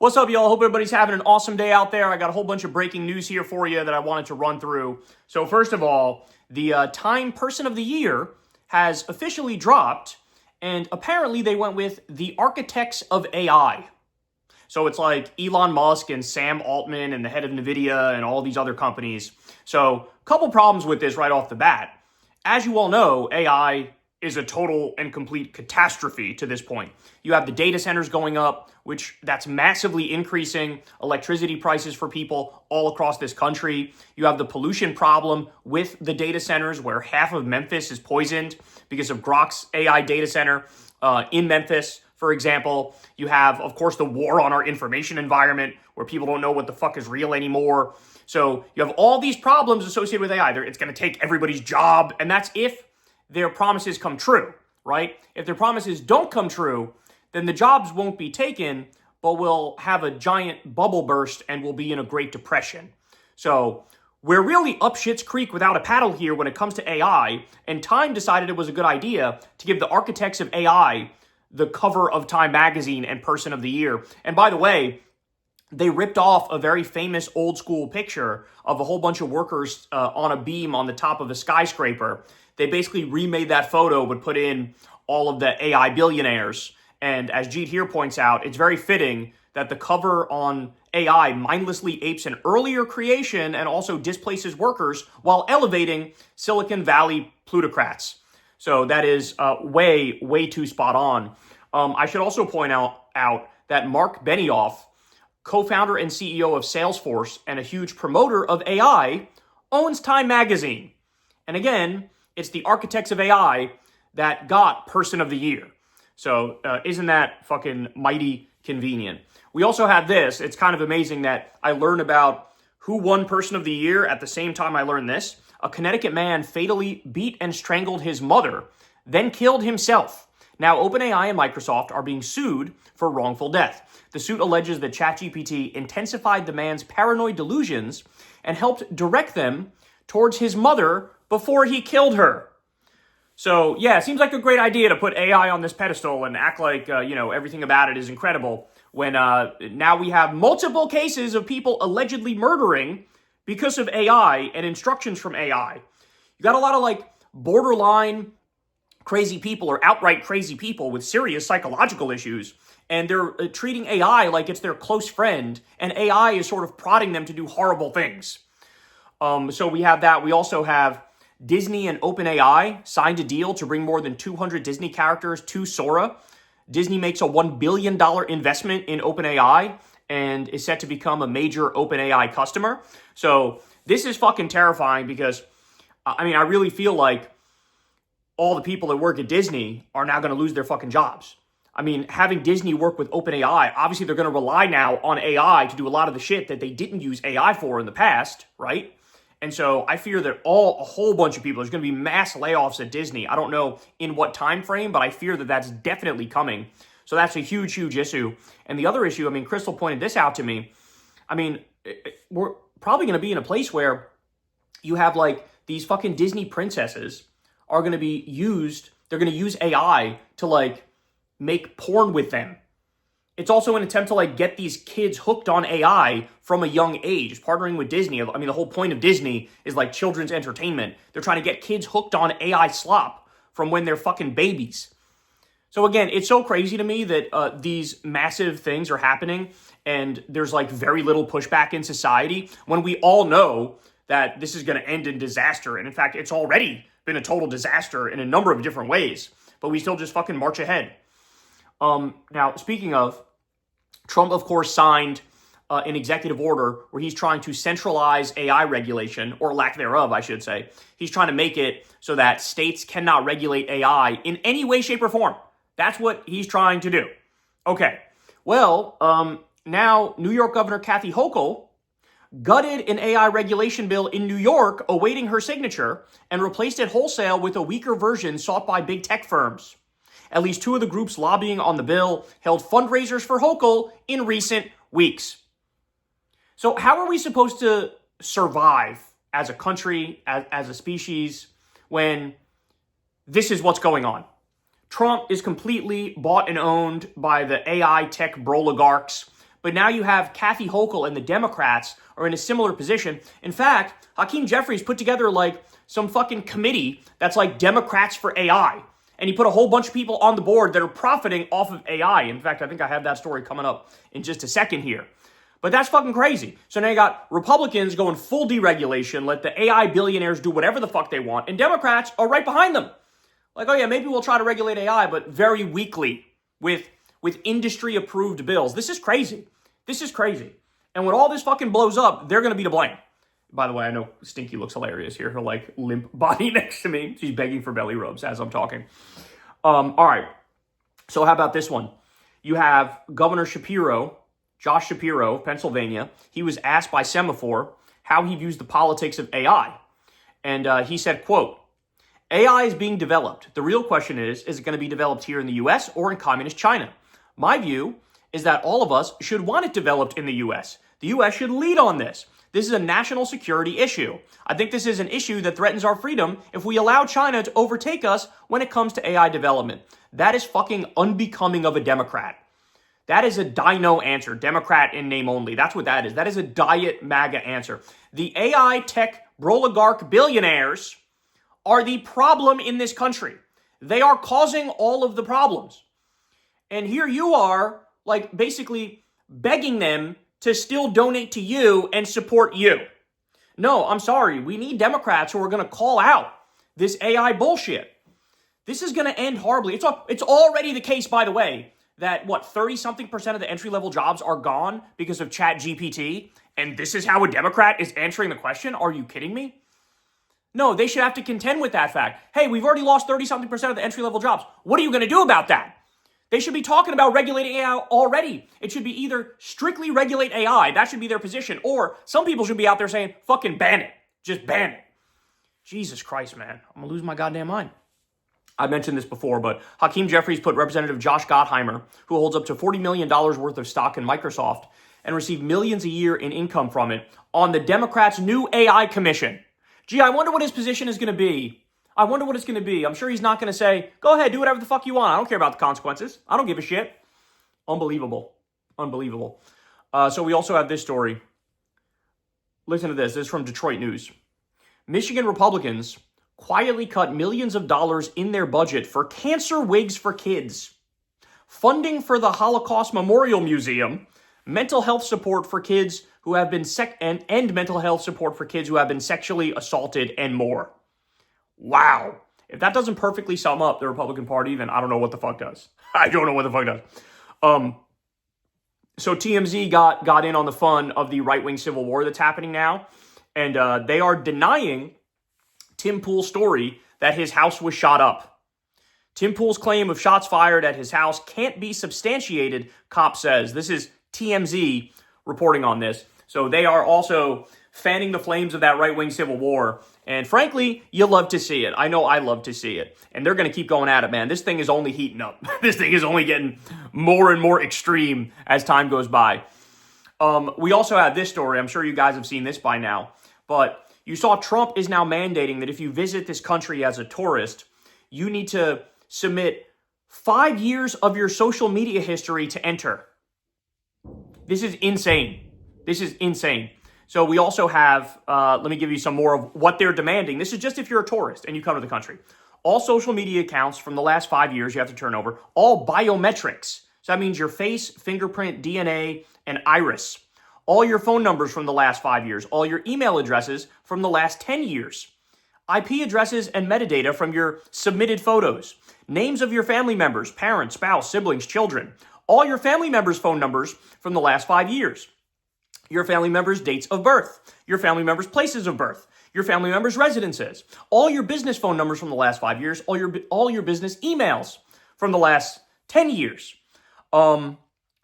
What's up, y'all? Hope everybody's having an awesome day out there. I got a whole bunch of breaking news here for you that I wanted to run through. So first of all, the Time Person of the Year has officially dropped, and apparently they went with the architects of AI. So it's like Elon Musk and Sam Altman and the head of NVIDIA and all these other companies. So a couple problems with this right off the bat. As you all know, AI is a total and complete catastrophe to this point. You have the data centers going up, which that's massively increasing electricity prices for people all across this country. You have the pollution problem with the data centers where half of Memphis is poisoned because of Grok's AI data center in Memphis, for example. You have, of course, the war on our information environment where people don't know what the fuck is real anymore. So you have all these problems associated with AI. It's going to take everybody's job, and that's if their promises come true, right? If their promises don't come true, then the jobs won't be taken, but we'll have a giant bubble burst and we'll be in a Great Depression. So we're really up shit's creek without a paddle here when it comes to AI, and Time decided it was a good idea to give the architects of AI the cover of Time magazine and Person of the Year. And by the way, they ripped off a very famous old school picture of a whole bunch of workers on a beam on the top of a skyscraper. They basically remade that photo, but put in all of the AI billionaires. And as Jeet here points out, it's very fitting that the cover on AI mindlessly apes an earlier creation and also displaces workers while elevating Silicon Valley plutocrats. So that is way too spot on. I should also point out that Mark Benioff, co-founder and CEO of Salesforce and a huge promoter of AI, owns Time magazine. And again, it's the architects of AI that got Person of the Year. So isn't that fucking mighty convenient? We also have this. It's kind of amazing that I learned about who won Person of the Year at the same time I learned this. A Connecticut man fatally beat and strangled his mother, then killed himself. Now, OpenAI and Microsoft are being sued for wrongful death. The suit alleges that ChatGPT intensified the man's paranoid delusions and helped direct them towards his mother before he killed her. So, yeah, it seems like a great idea to put AI on this pedestal and act like, everything about it is incredible when now we have multiple cases of people allegedly murdering because of AI and instructions from AI. You got a lot of, borderline crazy people or outright crazy people with serious psychological issues, and they're treating AI like it's their close friend, and AI is sort of prodding them to do horrible things. So we have that. We also have Disney and OpenAI signed a deal to bring more than 200 Disney characters to Sora. Disney makes a $1 billion investment in OpenAI and is set to become a major OpenAI customer. So this is fucking terrifying because, I really feel like all the people that work at Disney are now going to lose their fucking jobs. Having Disney work with OpenAI, obviously they're going to rely now on AI to do a lot of the shit that they didn't use AI for in the past, right? And so I fear that a whole bunch of people, there's going to be mass layoffs at Disney. I don't know in what time frame, but I fear that that's definitely coming. So that's a huge issue. And the other issue, Crystal pointed this out to me. We're probably going to be in a place where you have these fucking Disney princesses are going to be used. They're going to use AI to make porn with them. It's also an attempt to get these kids hooked on AI from a young age, partnering with Disney. The whole point of Disney is children's entertainment. They're trying to get kids hooked on AI slop from when they're fucking babies. So again, it's so crazy to me that these massive things are happening and there's very little pushback in society when we all know that this is going to end in disaster. And in fact, it's already been a total disaster in a number of different ways, but we still just fucking march ahead. Now, speaking of, Trump, of course, signed an executive order where he's trying to centralize AI regulation, or lack thereof, I should say. He's trying to make it so that states cannot regulate AI in any way, shape, or form. That's what he's trying to do. Okay, well, now New York Governor Kathy Hochul gutted an AI regulation bill in New York awaiting her signature and replaced it wholesale with a weaker version sought by big tech firms. At least two of the groups lobbying on the bill held fundraisers for Hochul in recent weeks. So how are we supposed to survive as a country, as a species, when this is what's going on? Trump is completely bought and owned by the AI tech broligarchs, But now you have Kathy Hochul and the Democrats are in a similar position. In fact, Hakeem Jeffries put together like some fucking committee that's like Democrats for AI. And he put a whole bunch of people on the board that are profiting off of AI. In fact, I think I have that story coming up in just a second here. But that's fucking crazy. So now you got Republicans going full deregulation, let the AI billionaires do whatever the fuck they want, and Democrats are right behind them. Like, oh yeah, maybe we'll try to regulate AI, but very weakly with industry-approved bills. This is crazy. This is crazy. And when all this fucking blows up, they're going to be to blame. By the way, I know Stinky looks hilarious here. Her, like, limp body next to me. She's begging for belly rubs as I'm talking. All right. So how about this one? You have Governor Shapiro, Josh Shapiro of Pennsylvania. He was asked by Semaphore how he views the politics of AI. And he said, quote, AI is being developed. The real question is it going to be developed here in the U.S. or in communist China? My view is that all of us should want it developed in the U.S. The U.S. should lead on this. This is a national security issue. I think this is an issue that threatens our freedom if we allow China to overtake us when it comes to AI development. That is fucking unbecoming of a Democrat. That is a dino answer. Democrat in name only. That's what that is. That is a diet MAGA answer. The AI tech broligarch billionaires are the problem in this country. They are causing all of the problems. And here you are, like, basically begging them to still donate to you and support you. No, I'm sorry. We need Democrats who are going to call out this AI bullshit. This is going to end horribly. It's already the case, by the way, that, 30-something% of the entry-level jobs are gone because of ChatGPT, and this is how a Democrat is answering the question? Are you kidding me? No, they should have to contend with that fact. Hey, we've already lost 30-something% of the entry-level jobs. What are you going to do about that? They should be talking about regulating AI already. It should be either strictly regulate AI, that should be their position, or some people should be out there saying, fucking ban it. Just ban it. Jesus Christ, man. I'm going to lose my goddamn mind. I mentioned this before, but Hakeem Jeffries put Representative Josh Gottheimer, who holds up to $40 million worth of stock in Microsoft and received millions a year in income from it, on the Democrats' new AI commission. Gee, I wonder what his position is going to be. I wonder what it's going to be. I'm sure he's not going to say, go ahead, do whatever the fuck you want. I don't care about the consequences. I don't give a shit. Unbelievable. Unbelievable. So we also have this story. Listen to this. This is from Detroit News. Michigan Republicans quietly cut millions of dollars in their budget for cancer wigs for kids, funding for the Holocaust Memorial Museum, mental health support for kids who have been and mental health support for kids who have been sexually assaulted, and more. Wow. If that doesn't perfectly sum up the Republican Party, then I don't know what the fuck does. I don't know what the fuck does. So TMZ got in on the fun of the right-wing civil war that's happening now, and they are denying Tim Pool's story that his house was shot up. Tim Pool's claim of shots fired at his house can't be substantiated, cop says. This is TMZ reporting on this. So they are also fanning the flames of that right-wing civil war. And frankly, you love to see it. I know I love to see it. And they're going to keep going at it, man. This thing is only heating up. This thing is only getting more and more extreme as time goes by. We also have this story. I'm sure you guys have seen this by now. But you saw Trump is now mandating that if you visit this country as a tourist, you need to submit 5 years of your social media history to enter. This is insane. This is insane. So we also have, let me give you some more of what they're demanding. This is just if you're a tourist and you come to the country. All social media accounts from the last 5 years you have to turn over. All biometrics. So that means your face, fingerprint, DNA, and iris. All your phone numbers from the last 5 years. All your email addresses from the last 10 years. IP addresses and metadata from your submitted photos. Names of your family members, parents, spouse, siblings, children. All your family members' phone numbers from the last 5 years. Your family members' dates of birth, your family members' places of birth, your family members' residences, all your business phone numbers from the last 5 years, all your business emails from the last 10 years.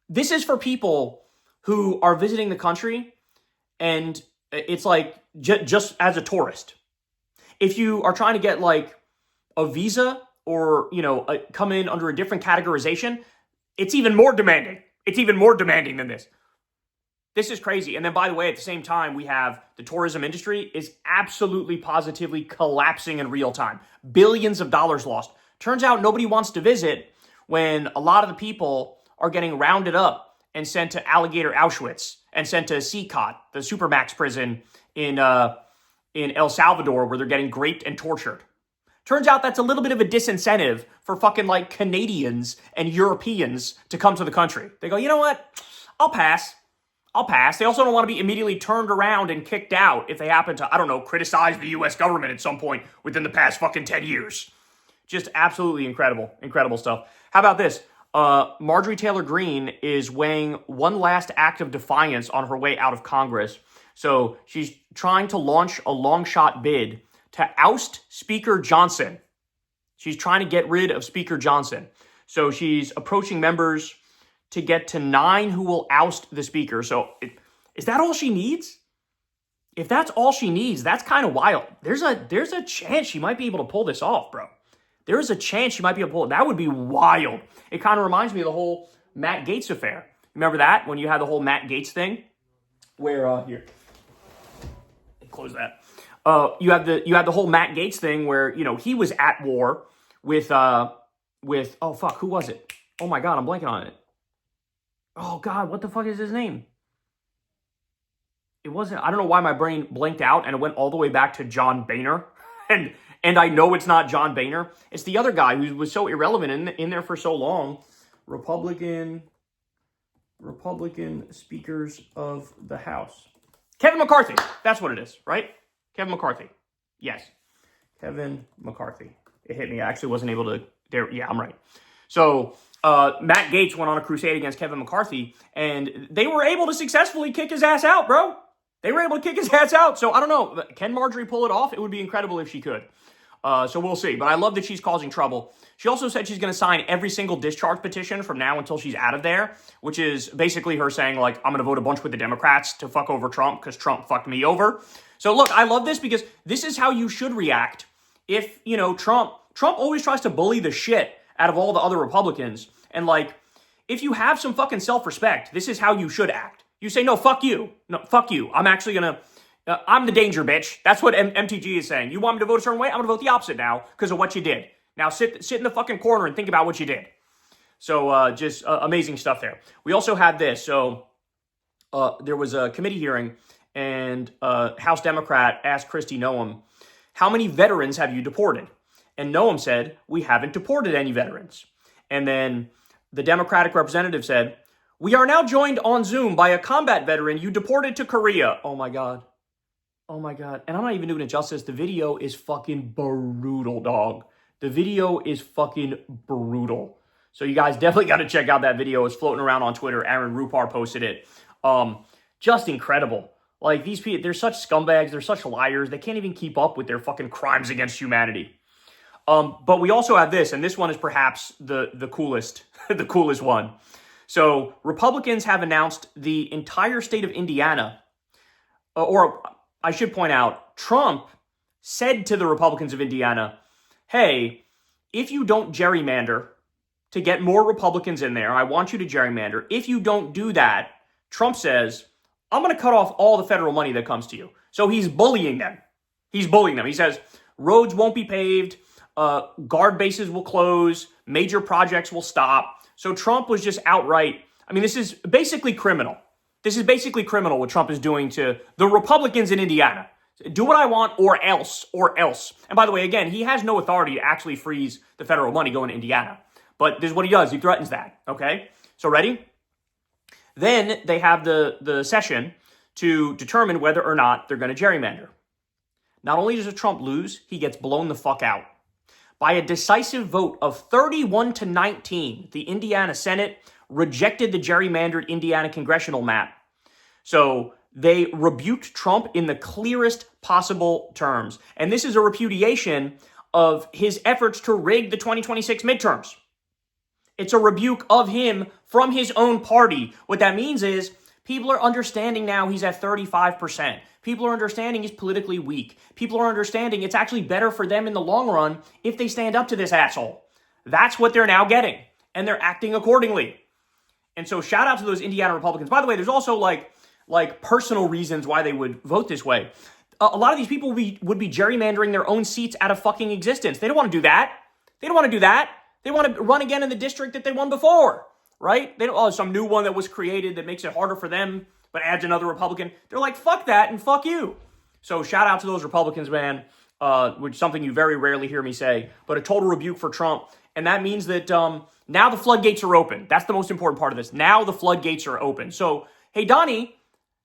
This is for people who are visiting the country, and it's like just as a tourist. If you are trying to get like a visa or, come in under a different categorization, it's even more demanding. It's even more demanding than this. This is crazy. And then, by the way, at the same time, we have the tourism industry is absolutely positively collapsing in real time. Billions of dollars lost. Turns out nobody wants to visit when a lot of the people are getting rounded up and sent to Alligator Auschwitz and sent to CCOT, the Supermax prison in El Salvador, where they're getting raped and tortured. Turns out that's a little bit of a disincentive for fucking like Canadians and Europeans to come to the country. They go, you know what? I'll pass. They also don't want to be immediately turned around and kicked out if they happen to, I don't know, criticize the U.S. government at some point within the past fucking 10 years. Just absolutely incredible stuff. How about this? Marjorie Taylor Greene is weighing one last act of defiance on her way out of Congress. So she's trying to launch a long shot bid to oust Speaker Johnson. She's trying to get rid of Speaker Johnson. So she's approaching members to get to 9 who will oust the speaker. So is that all she needs? If that's all she needs, that's kind of wild. There's a chance she might be able to pull this off, bro. There is a chance she might be able to pull it. That would be wild. It kind of reminds me of the whole Matt Gaetz affair. Remember that? When you had the whole Matt Gaetz thing? Where, here. Close that. You have the whole Matt Gaetz thing where, you know, he was at war with, oh fuck, who was it? Oh my God, I'm blanking on it. Oh God, what the fuck is his name? It wasn't, I don't know why my brain blanked out and it went all the way back to John Boehner. And I know it's not John Boehner. It's the other guy who was so irrelevant in there for so long. Republican speakers of the House. Kevin McCarthy. That's what it is, right? Kevin McCarthy. Yes. Kevin McCarthy. It hit me. I actually wasn't able to, yeah, I'm right. So Matt Gaetz went on a crusade against Kevin McCarthy, and they were able to successfully kick his ass out, bro. They were able to kick his ass out. So I don't know. Can Marjorie pull it off? It would be incredible if she could. So we'll see. But I love that she's causing trouble. She also said she's going to sign every single discharge petition from now until she's out of there, which is basically her saying, like, I'm going to vote a bunch with the Democrats to fuck over Trump because Trump fucked me over. So look, I love this because this is how you should react if, you know, Trump always tries to bully the shit out of all the other Republicans. And like, if you have some fucking self-respect, this is how you should act. You say, no, fuck you. No, fuck you. I'm actually going to, I'm the danger, bitch. That's what MTG is saying. You want me to vote a certain way? I'm going to vote the opposite now because of what you did. Now sit in the fucking corner and think about what you did. So just amazing stuff there. We also had this. So there was a committee hearing and House Democrat asked Kristi Noem, how many veterans have you deported? And Noem said, we haven't deported any veterans. And then the Democratic representative said, we are now joined on Zoom by a combat veteran you deported to Korea. Oh my God. Oh my God. And I'm not even doing it justice. The video is fucking brutal, dog. The video is fucking brutal. So you guys definitely got to check out that video. It's floating around on Twitter. Aaron Rupar posted it. Just incredible. Like, these people, they're such scumbags. They're such liars. They can't even keep up with their fucking crimes against humanity. But we also have this, and this one is perhaps the coolest, the coolest one. So Republicans have announced the entire state of Indiana, or I should point out, Trump said to the Republicans of Indiana, hey, if you don't gerrymander to get more Republicans in there, I want you to gerrymander. If you don't do that, Trump says, I'm going to cut off all the federal money that comes to you. So he's bullying them. He's bullying them. He says, roads won't be paved, guard bases will close, major projects will stop. So Trump was just outright, I mean, this is basically criminal. This is basically criminal what Trump is doing to the Republicans in Indiana. Do what I want or else, or else. And by the way, again, he has no authority to actually freeze the federal money going to Indiana. But this is what he does. He threatens that, okay? So ready? Then they have the session to determine whether or not they're going to gerrymander. Not only does Trump lose, he gets blown the fuck out. By a decisive vote of 31-19, the Indiana Senate rejected the gerrymandered Indiana congressional map. So they rebuked Trump in the clearest possible terms. And this is a repudiation of his efforts to rig the 2026 midterms. It's a rebuke of him from his own party. What that means is people are understanding now he's at 35%. People are understanding he's politically weak. People are understanding it's actually better for them in the long run if they stand up to this asshole. That's what they're now getting. And they're acting accordingly. And so shout out to those Indiana Republicans. By the way, there's also like personal reasons why they would vote this way. A lot of these people would be gerrymandering their own seats out of fucking existence. They don't want to do that. They don't want to do that. They want to run again in the district that they won before. right? They don't, oh, some new one that was created that makes it harder for them, but adds another Republican. They're like, fuck that and fuck you. So shout out to those Republicans, man, which is something you very rarely hear me say, but a total rebuke for Trump. And that means that now the floodgates are open. That's the most important part of this. Now the floodgates are open. So, hey, Donnie,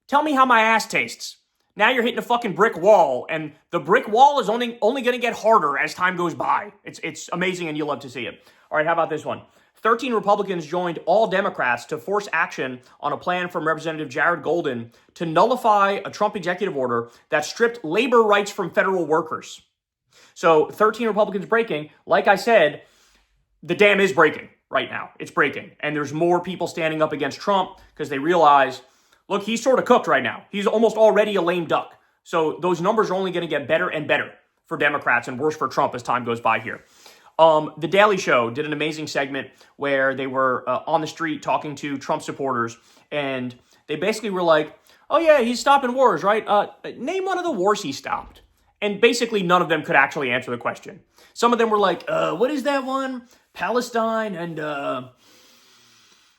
tell me how my ass tastes. Now you're hitting a fucking brick wall, and the brick wall is only going to get harder as time goes by. It's amazing, and you'll love to see it. All right, how about this one? 13 Republicans joined all Democrats to force action on a plan from Representative Jared Golden to nullify a Trump executive order that stripped labor rights from federal workers. So 13 Republicans breaking. Like I said, the dam is breaking right now. It's breaking. And there's more people standing up against Trump because they realize, look, he's sort of cooked right now. He's almost already a lame duck. So those numbers are only going to get better and better for Democrats and worse for Trump as time goes by here. The Daily Show did an amazing segment where they were on the street talking to Trump supporters, and they basically were like, oh yeah, he's stopping wars, right? Name one of the wars he stopped. And basically none of them could actually answer the question. Some of them were like, what is that one? Palestine and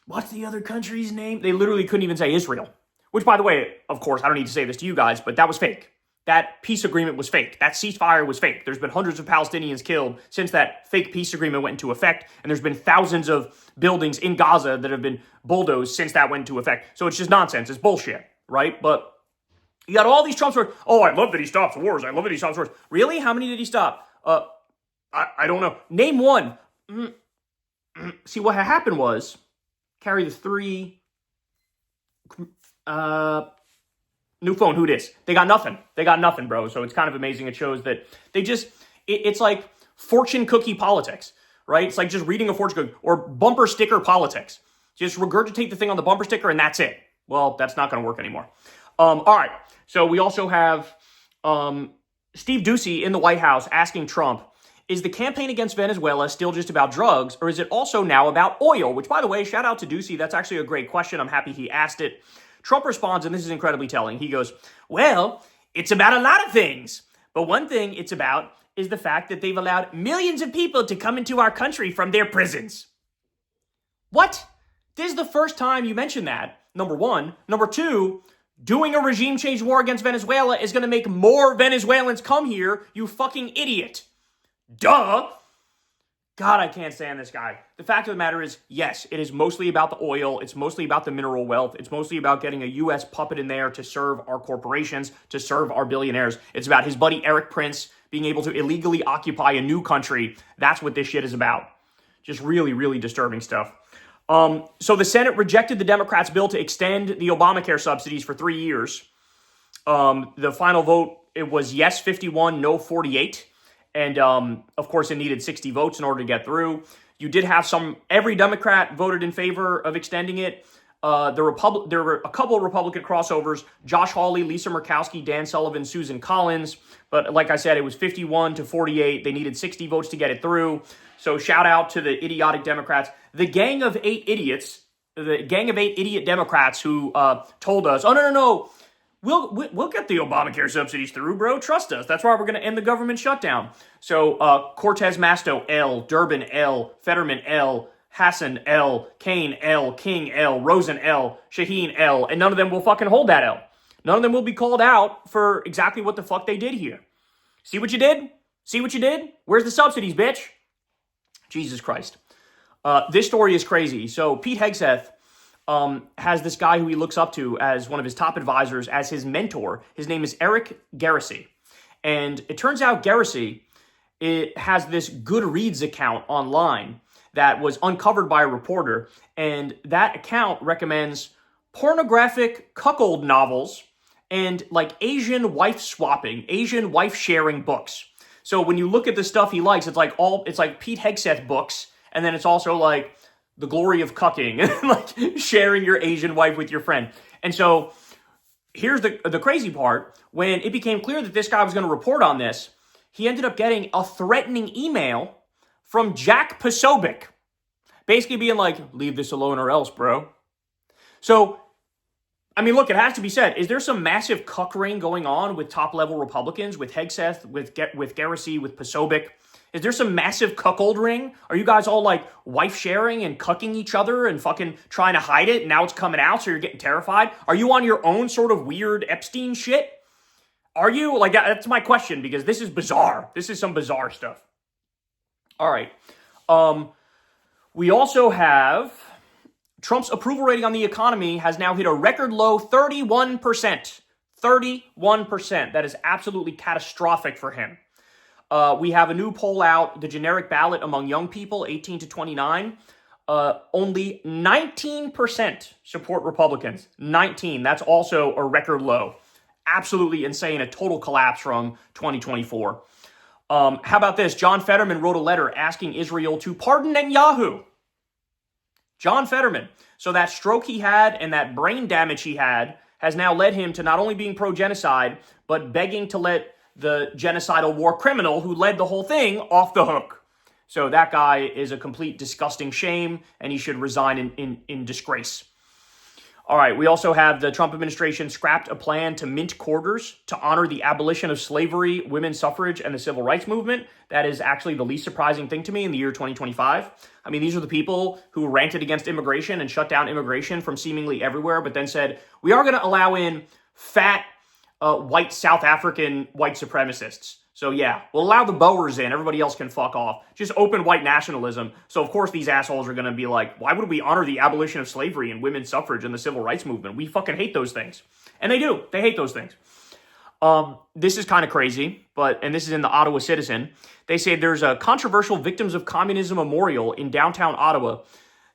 what's the other country's name? They literally couldn't even say Israel. Which, by the way, of course, I don't need to say this to you guys, but that was fake. That peace agreement was fake. That ceasefire was fake. There's been hundreds of Palestinians killed since that fake peace agreement went into effect, and there's been thousands of buildings in Gaza that have been bulldozed since that went into effect. So it's just nonsense. It's bullshit, right? But you got all these Trump supporters. Oh, I love that he stops wars. I love that he stops wars. Really? How many did he stop? I don't know. Name one. See, what happened was, carry the three... New phone, who dis? They got nothing. They got nothing, bro. So it's kind of amazing. It shows that they just, it's like fortune cookie politics, right? It's like just reading a fortune cookie or bumper sticker politics. Just regurgitate the thing on the bumper sticker and that's it. Well, that's not going to work anymore. All right. So we also have Steve Doocy in the White House asking Trump, is the campaign against Venezuela still just about drugs, or is it also now about oil? Which, by the way, shout out to Doocy. That's actually a great question. I'm happy he asked it. Trump responds, and this is incredibly telling. He goes, well, it's about a lot of things. But one thing it's about is the fact that they've allowed millions of people to come into our country from their prisons. What? This is the first time you mention that, number one. Number two, doing a regime change war against Venezuela is going to make more Venezuelans come here, you fucking idiot. Duh. God, I can't stand this guy. The fact of the matter is, yes, it is mostly about the oil. It's mostly about the mineral wealth. It's mostly about getting a U.S. puppet in there to serve our corporations, to serve our billionaires. It's about his buddy Eric Prince being able to illegally occupy a new country. That's what this shit is about. Just really, really disturbing stuff. So the Senate rejected the Democrats' bill to extend the Obamacare subsidies for 3 years. The final vote, it was yes 51, no 48. And, of course, it needed 60 votes in order to get through. You did have every Democrat voted in favor of extending it. There were a couple of Republican crossovers, Josh Hawley, Lisa Murkowski, Dan Sullivan, Susan Collins. But like I said, it was 51 to 48. They needed 60 votes to get it through. So shout out to the idiotic Democrats. The gang of 8 idiots, the gang of 8 idiot Democrats who told us, oh, no. We'll get the Obamacare subsidies through, bro. Trust us. That's why we're going to end the government shutdown. So Cortez Masto, L. Durbin, L. Fetterman, L. Hassan, L. Kane, L. King, L. Rosen, L. Shaheen, L. And none of them will fucking hold that L. None of them will be called out for exactly what the fuck they did here. See what you did? See what you did? Where's the subsidies, bitch? Jesus Christ. This story is crazy. So Pete Hegseth has this guy who he looks up to as one of his top advisors, as his mentor. His name is Eric Gerrymander. And it turns out Gerrymander, it has this Goodreads account online that was uncovered by a reporter. And that account recommends pornographic cuckold novels and like Asian wife swapping, Asian wife sharing books. So when you look at the stuff he likes, it's like Pete Hegseth books. And then it's also like the glory of cucking and like sharing your Asian wife with your friend. And so here's the crazy part. When it became clear that this guy was going to report on this, he ended up getting a threatening email from Jack Posobiec, basically being like, leave this alone or else, bro. So, I mean, look, it has to be said. Is there some massive cuck ring going on with top-level Republicans, with Hegseth, with Gerrymander, with Posobiec? Is there some massive cuckold ring? Are you guys all like wife sharing and cucking each other and fucking trying to hide it? And now it's coming out, so you're getting terrified? Are you on your own sort of weird Epstein shit? Are you? Like, that's my question, because this is bizarre. This is some bizarre stuff. All right. We also have Trump's approval rating on the economy has now hit a record low 31%. 31%. That is absolutely catastrophic for him. We have a new poll out, the generic ballot among young people, 18 to 29. Only 19% support Republicans. 19. That's also a record low. Absolutely insane. A total collapse from 2024. How about this? John Fetterman wrote a letter asking Israel to pardon Netanyahu. John Fetterman. So that stroke he had and that brain damage he had has now led him to not only being pro-genocide, but begging to let the genocidal war criminal who led the whole thing off the hook. So that guy is a complete disgusting shame, and he should resign in disgrace. All right, we also have the Trump administration scrapped a plan to mint quarters to honor the abolition of slavery, women's suffrage, and the civil rights movement. That is actually the least surprising thing to me in the year 2025. I mean, these are the people who ranted against immigration and shut down immigration from seemingly everywhere, but then said, we are going to allow in fat, white South African white supremacists. So yeah, we'll allow the Boers in. Everybody else can fuck off. Just open white nationalism. So of course these assholes are going to be like, why would we honor the abolition of slavery and women's suffrage and the civil rights movement? We fucking hate those things. And they do. They hate those things. This is kind of crazy, and this is in the Ottawa Citizen. They say there's a controversial Victims of Communism memorial in downtown Ottawa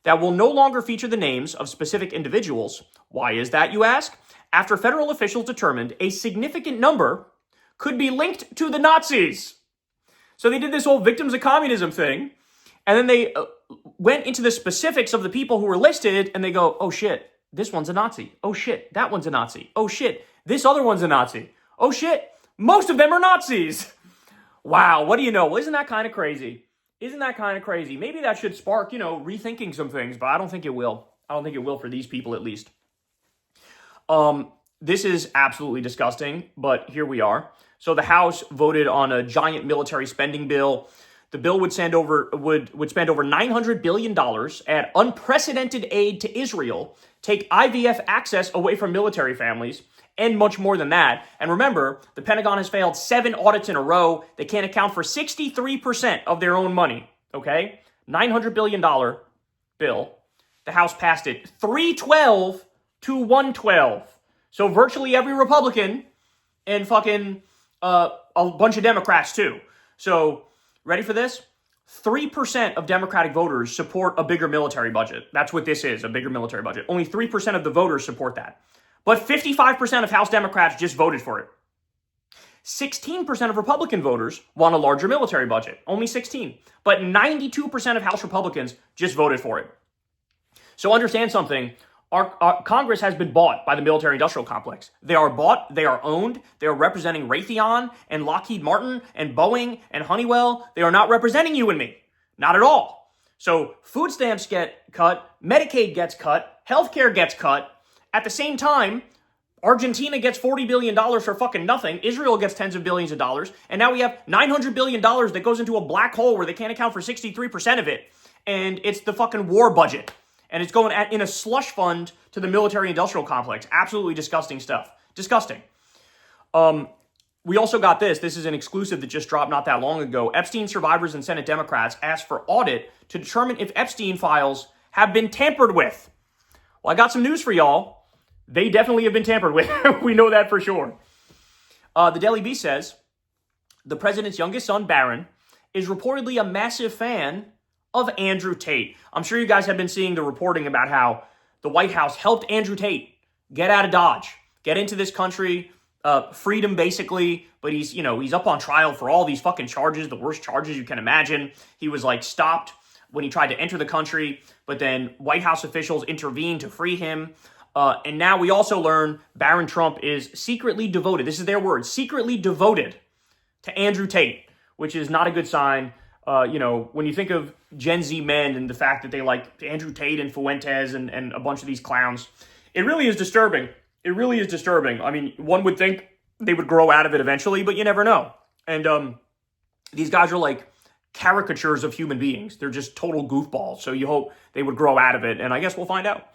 that will no longer feature the names of specific individuals. Why is that, you ask? After federal officials determined a significant number could be linked to the Nazis. So they did this whole Victims of Communism thing, and then they went into the specifics of the people who were listed, and they go, oh shit, this one's a Nazi. Oh shit, that one's a Nazi. Oh shit, this other one's a Nazi. Oh shit, most of them are Nazis. Wow, what do you know? Well, isn't that kind of crazy? Isn't that kind of crazy? Maybe that should spark, rethinking some things, but I don't think it will. I don't think it will for these people, at least. This is absolutely disgusting, but here we are. So the House voted on a giant military spending bill. The bill would spend over $900 billion, add unprecedented aid to Israel, take IVF access away from military families, and much more than that. And remember, the Pentagon has failed 7 audits in a row. They can't account for 63% of their own money, okay? $900 billion bill. The House passed it 312 to 112. So virtually every Republican and fucking a bunch of Democrats too. So, ready for this? 3% of Democratic voters support a bigger military budget. That's what this is, a bigger military budget. Only 3% of the voters support that. But 55% of House Democrats just voted for it. 16% of Republican voters want a larger military budget. Only 16. But 92% of House Republicans just voted for it. So understand something. Our Congress has been bought by the military-industrial complex. They are bought, they are owned, they are representing Raytheon and Lockheed Martin and Boeing and Honeywell. They are not representing you and me. Not at all. So food stamps get cut, Medicaid gets cut, healthcare gets cut. At the same time, Argentina gets $40 billion for fucking nothing. Israel gets tens of billions of dollars. And now we have $900 billion that goes into a black hole where they can't account for 63% of it. And it's the fucking war budget. And it's going in a slush fund to the military-industrial complex. Absolutely disgusting stuff. Disgusting. We also got this. This is an exclusive that just dropped not that long ago. Epstein survivors and Senate Democrats asked for audit to determine if Epstein files have been tampered with. Well, I got some news for y'all. They definitely have been tampered with. We know that for sure. The Daily Beast says, the president's youngest son, Barron, is reportedly a massive fan of Andrew Tate. I'm sure you guys have been seeing the reporting about how the White House helped Andrew Tate get out of Dodge, get into this country, freedom basically, but he's up on trial for all these fucking charges, the worst charges you can imagine. He was stopped when he tried to enter the country, but then White House officials intervened to free him. And now we also learn Barron Trump is secretly devoted. This is their word, secretly devoted to Andrew Tate, which is not a good sign. When you think of Gen Z men and the fact that they like Andrew Tate and Fuentes and a bunch of these clowns, it really is disturbing. It really is disturbing. I mean, one would think they would grow out of it eventually, but you never know. And these guys are caricatures of human beings. They're just total goofballs. So you hope they would grow out of it, and I guess we'll find out.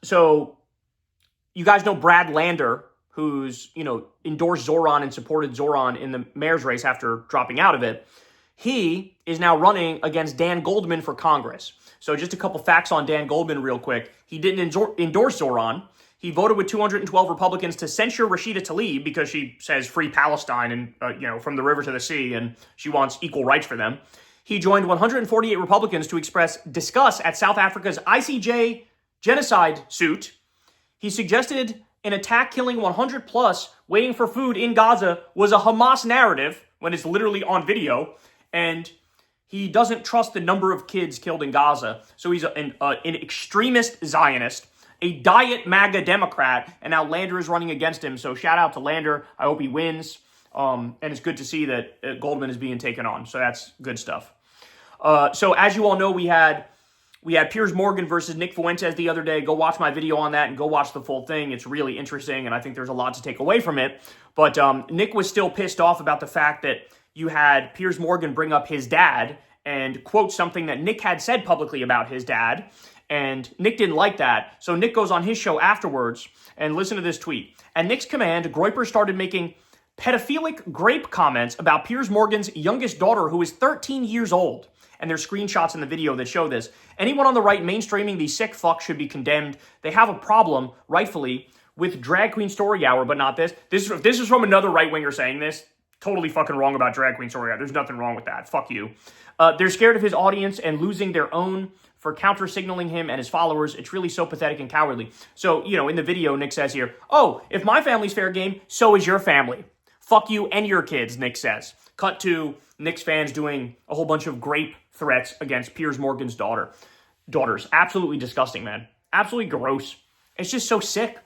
So you guys know Brad Lander, who's, endorsed Zoran and supported Zoran in the mayor's race after dropping out of it. He is now running against Dan Goldman for Congress. So just a couple facts on Dan Goldman real quick. He didn't endorse Zoran. He voted with 212 Republicans to censure Rashida Tlaib because she says free Palestine and, from the river to the sea, and she wants equal rights for them. He joined 148 Republicans to express disgust at South Africa's ICJ genocide suit. He suggested an attack killing 100 plus waiting for food in Gaza was a Hamas narrative when it's literally on video. And he doesn't trust the number of kids killed in Gaza. So he's an extremist Zionist, a diet MAGA Democrat, and now Lander is running against him. So shout out to Lander. I hope he wins. And it's good to see that Goldman is being taken on. So that's good stuff. So as you all know, we had Piers Morgan versus Nick Fuentes the other day. Go watch my video on that and go watch the full thing. It's really interesting, and I think there's a lot to take away from it. But Nick was still pissed off about the fact that you had Piers Morgan bring up his dad and quote something that Nick had said publicly about his dad, and Nick didn't like that. So Nick goes on his show afterwards, and listen to this tweet. At Nick's command, Groyper started making pedophilic grape comments about Piers Morgan's youngest daughter, who is 13 years old. And there's screenshots in the video that show this. Anyone on the right mainstreaming these sick fucks should be condemned. They have a problem, rightfully, with Drag Queen Story Hour, but not this. This is from another right-winger saying this. Totally fucking wrong about Drag Queen Story Hour. There's nothing wrong with that. Fuck you. They're scared of his audience and losing their own for counter-signaling him and his followers. It's really so pathetic and cowardly. So, in the video, Nick says here, oh, if my family's fair game, so is your family. Fuck you and your kids, Nick says. Cut to Nick's fans doing a whole bunch of grape threats against Piers Morgan's daughters. Absolutely disgusting, man. Absolutely gross. It's just so sick.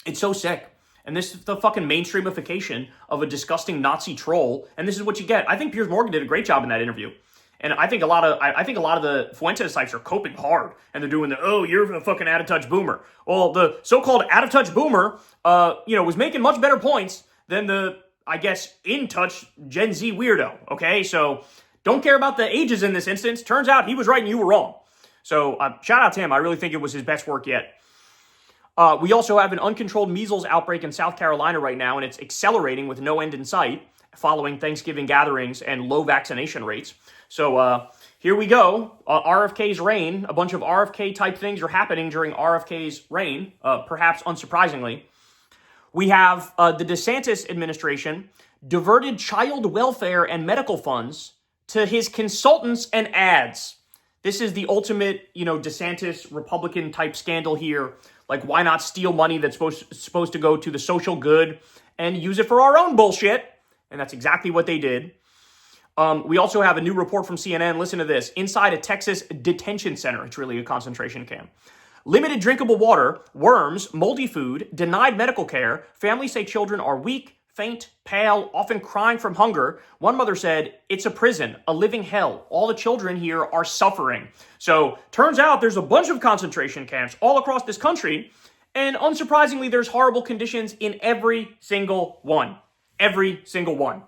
It's so sick. And this is the fucking mainstreamification of a disgusting Nazi troll. And this is what you get. I think Piers Morgan did a great job in that interview. And I think a lot of the Fuentes sites are coping hard. And they're doing you're a fucking out-of-touch boomer. Well, the so-called out-of-touch boomer, was making much better points than the, I guess, in-touch Gen Z weirdo. Okay, so don't care about the ages in this instance. Turns out he was right and you were wrong. So shout out to him. I really think it was his best work yet. We also have an uncontrolled measles outbreak in South Carolina right now, and it's accelerating with no end in sight following Thanksgiving gatherings and low vaccination rates. So here we go. RFK's reign. A bunch of RFK-type things are happening during RFK's reign, perhaps unsurprisingly. We have the DeSantis administration diverted child welfare and medical funds to his consultants and ads. This is the ultimate, DeSantis Republican-type scandal here. Like, why not steal money that's supposed to go to the social good and use it for our own bullshit? And that's exactly what they did. We also have a new report from CNN. Listen to this. Inside a Texas detention center. It's really a concentration camp. Limited drinkable water, worms, moldy food, denied medical care. Families say children are weak, faint, pale, often crying from hunger. One mother said, it's a prison, a living hell. All the children here are suffering. So turns out there's a bunch of concentration camps all across this country. And unsurprisingly, there's horrible conditions in every single one. Every single one.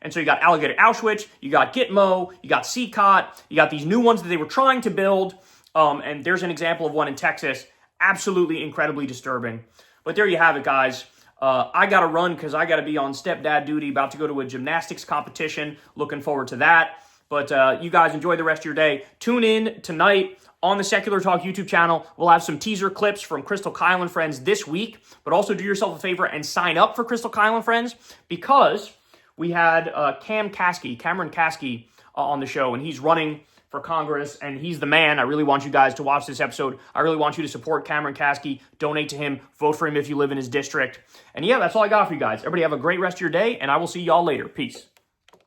And so you got Alligator Auschwitz, you got Gitmo, you got CCOT, you got these new ones that they were trying to build. And there's an example of one in Texas. Absolutely incredibly disturbing. But there you have it, guys. I got to run because I got to be on stepdad duty, about to go to a gymnastics competition. Looking forward to that. But you guys enjoy the rest of your day. Tune in tonight on the Secular Talk YouTube channel. We'll have some teaser clips from Crystal Kyle and Friends this week. But also do yourself a favor and sign up for Crystal Kyle and Friends, because we had Cameron Caskey on the show, and he's running for Congress, and he's the man. I really want you guys to watch this episode. I really want you to support Cameron Caskey, donate to him, vote for him if you live in his district. And yeah, that's all I got for you guys. Everybody have a great rest of your day, and I will see y'all later. Peace.